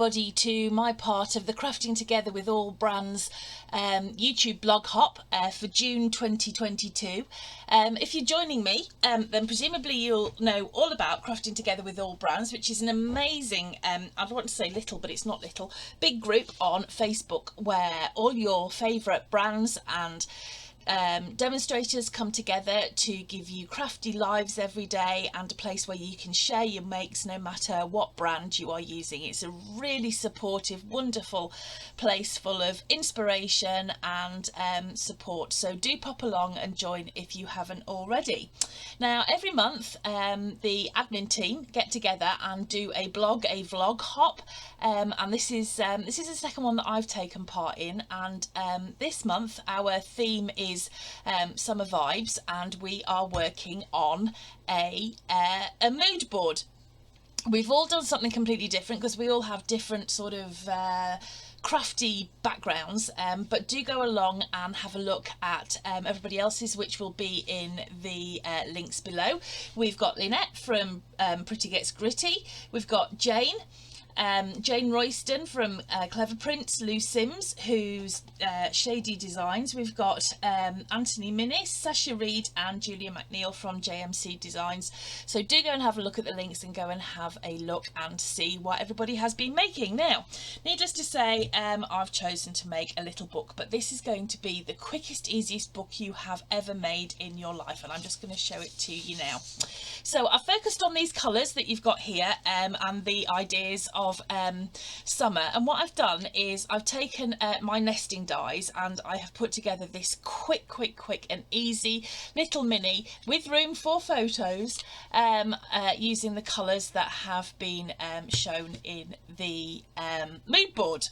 everybody to my part of the Crafting Together with All Brands YouTube blog hop for June 2022. If you're joining me, then presumably you'll know all about Crafting Together with All Brands, which is an amazing, I don't want to say little, but it's not little, big group on Facebook where all your favourite brands and demonstrators come together to give you crafty lives every day, and a place where you can share your makes no matter what brand you are using. It's a really supportive, wonderful place full of inspiration and support, so do pop along and join if you haven't already. Now every month the admin team get together and do a vlog hop, and this is the second one that I've taken part in, and this month our theme is summer vibes, and we are working on a mood board. We've all done something completely different because we all have different sort of crafty backgrounds, but do go along and have a look at everybody else's, which will be in the links below. We've got Lynette from Pretty Gets Gritty, we've got Jane Royston from CleverPrints Ltd, who's Shady Designs. We've got Anthony Minnis, Sasha Reed and Julia McNeill from JMC Designs. So do go and have a look at the links and go and have a look and see what everybody has been making. Now, needless to say, I've chosen to make a little book, but this is going to be the quickest, easiest book you have ever made in your life, and I'm just going to show it to you now. So I've focused on these colours that you've got here and the ideas of summer, and what I've done is I've taken my nesting dies and I have put together this quick and easy little mini with room for photos, using the colours that have been shown in the mood board.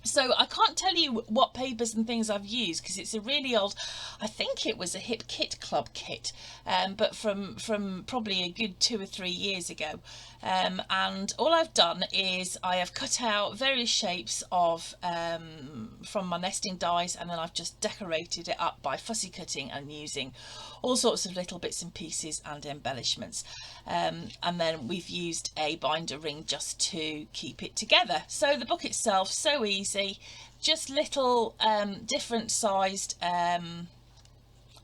So I can't tell you what papers and things I've used because it's a really old, I think it was a Hip Kit Club kit, but from probably a good 2 or 3 years ago. And all I've done is I have cut out various shapes of from my nesting dies, and then I've just decorated it up by fussy cutting and using all sorts of little bits and pieces and embellishments. And then we've used a binder ring just to keep it together. So the book itself, so easy, just little different sized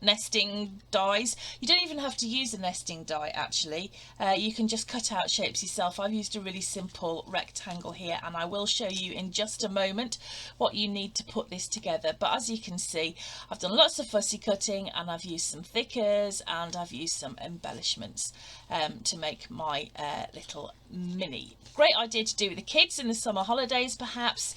nesting dies. You don't even have to use a nesting die actually, you can just cut out shapes yourself. I've used a really simple rectangle here, and I will show you in just a moment what you need to put this together. But as you can see, I've done lots of fussy cutting, and I've used some thickers, and I've used some embellishments to make my little mini. Great idea to do with the kids in the summer holidays perhaps,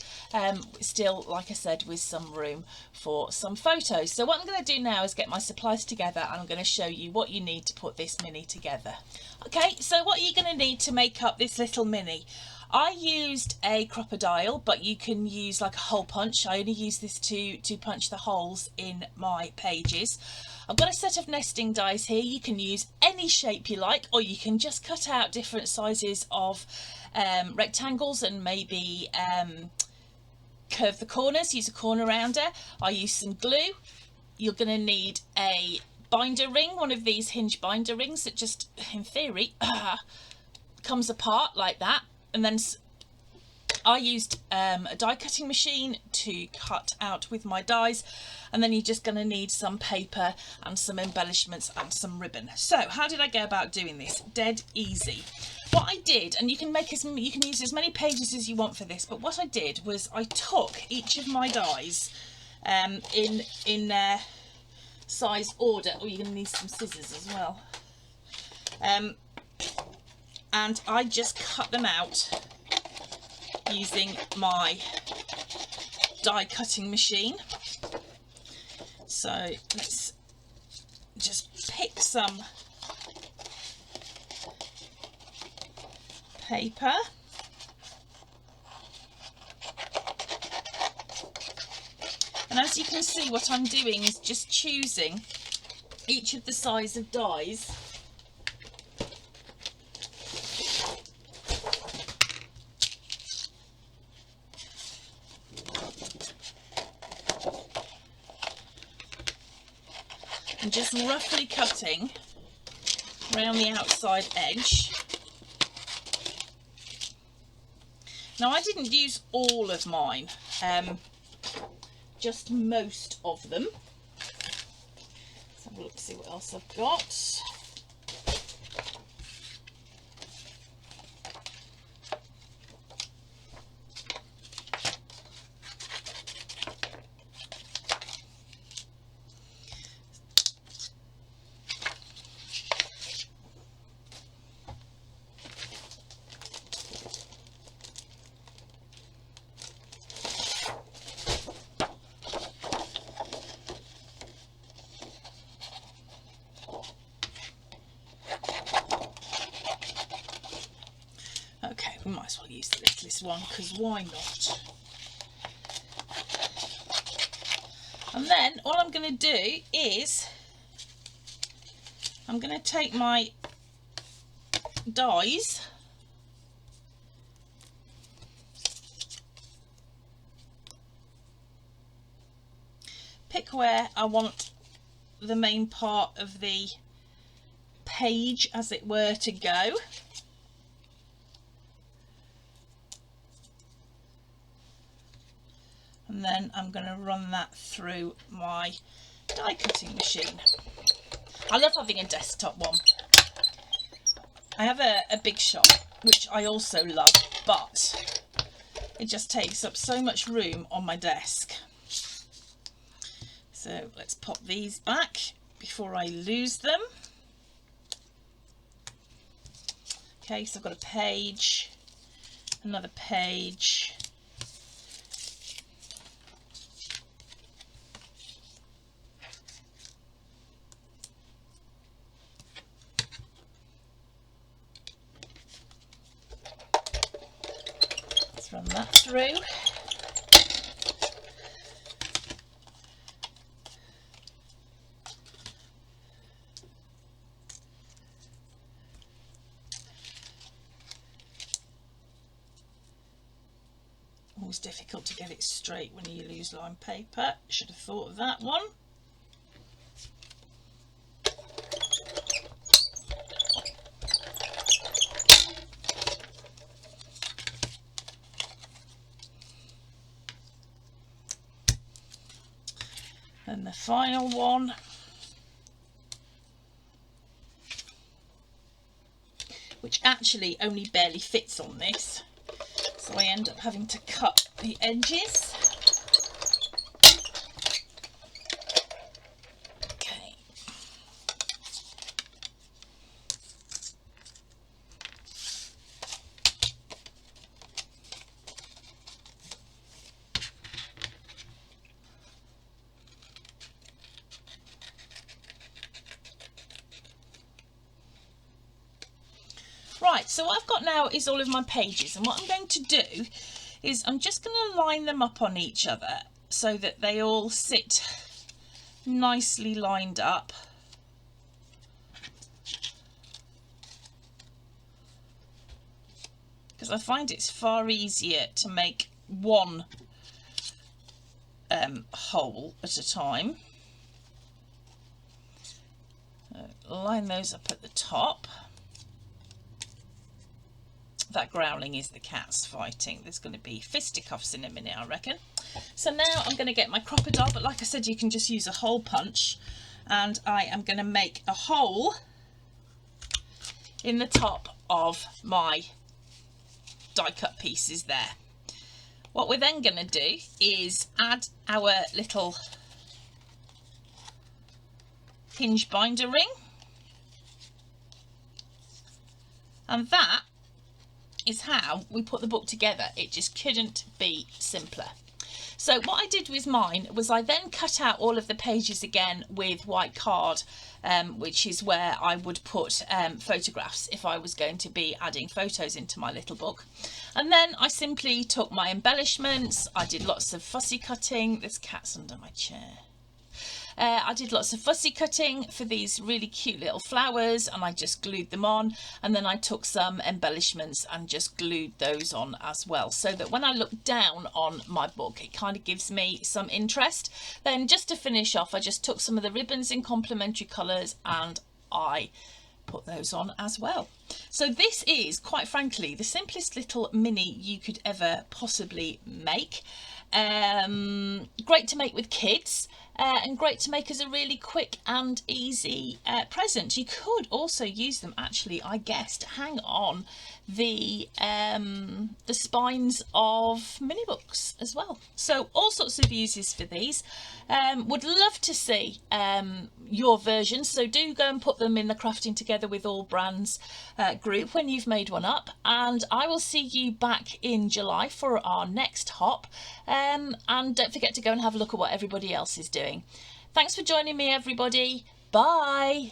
still, like I said, with some room for some photos. So what I'm going to do now is get my supplies together, and I'm going to show you what you need to put this mini together. Okay, so what are you going to need to make up this little mini? I used a crocodile, but you can use like a hole punch. I only use this to punch the holes in my pages. I've got a set of nesting dies here. You can use any shape you like, or you can just cut out different sizes of rectangles and maybe curve the corners, use a corner rounder. I use some glue. You're going to need a binder ring, one of these hinge binder rings that just, in theory, comes apart like that. And then I used a die cutting machine to cut out with my dies, and then you're just going to need some paper and some embellishments and some ribbon. So how did I go about doing this? Dead easy. What I did, and you can use as many pages as you want for this, but what I did was I took each of my dies in their size order. Oh, you're going to need some scissors as well. And I just cut them out using my die cutting machine. So let's just pick some paper. And as you can see, what I'm doing is just choosing each of the size of dies and just roughly cutting around the outside edge. Now I didn't use all of mine, just most of them. Let's have a look to see what else I've got. We might as well use the littlest one, because why not? And then all I'm going to do is I'm going to take my dies, pick where I want the main part of the page, as it were, to go. And then I'm going to run that through my die cutting machine. I love having a desktop one. I have a big shop, which I also love, but it just takes up so much room on my desk. So let's pop these back before I lose them. Okay, so I've got a page, another page, run that through. Always difficult to get it straight when you use lined paper. Should have thought of that one. And the final one, which actually only barely fits on this, so I end up having to cut the edges. Okay. Right, so what I've got now is all of my pages, and what I'm going to do is I'm just going to line them up on each other so that they all sit nicely lined up. Because I find it's far easier to make one hole at a time. Line those up at the top. That growling is the cats fighting. There's going to be fisticuffs in a minute, I reckon. So now I'm going to get my crocodile, but like I said, you can just use a hole punch, and I am going to make a hole in the top of my die cut pieces there. What we're then going to do is add our little hinge binder ring, and that is how we put the book together. It just couldn't be simpler. So what I did with mine was I then cut out all of the pages again with white card, which is where I would put photographs if I was going to be adding photos into my little book. And then I simply took my embellishments. I did lots of fussy cutting. There's cats under my chair. I did lots of fussy cutting for these really cute little flowers, and I just glued them on, and then I took some embellishments and just glued those on as well, so that when I look down on my book it kind of gives me some interest. Then just to finish off, I just took some of the ribbons in complementary colours and I put those on as well. So this is, quite frankly, the simplest little mini you could ever possibly make. Great to make with kids, and great to make as a really quick and easy present. You could also use them, actually, I guess, to hang on the spines of mini books as well. So all sorts of uses for these. Would love to see your versions, so do go and put them in the Crafting Together with All Brands group when you've made one up, and I will see you back in July for our next hop. And don't forget to go and have a look at what everybody else is doing. Thanks for joining me, everybody. Bye.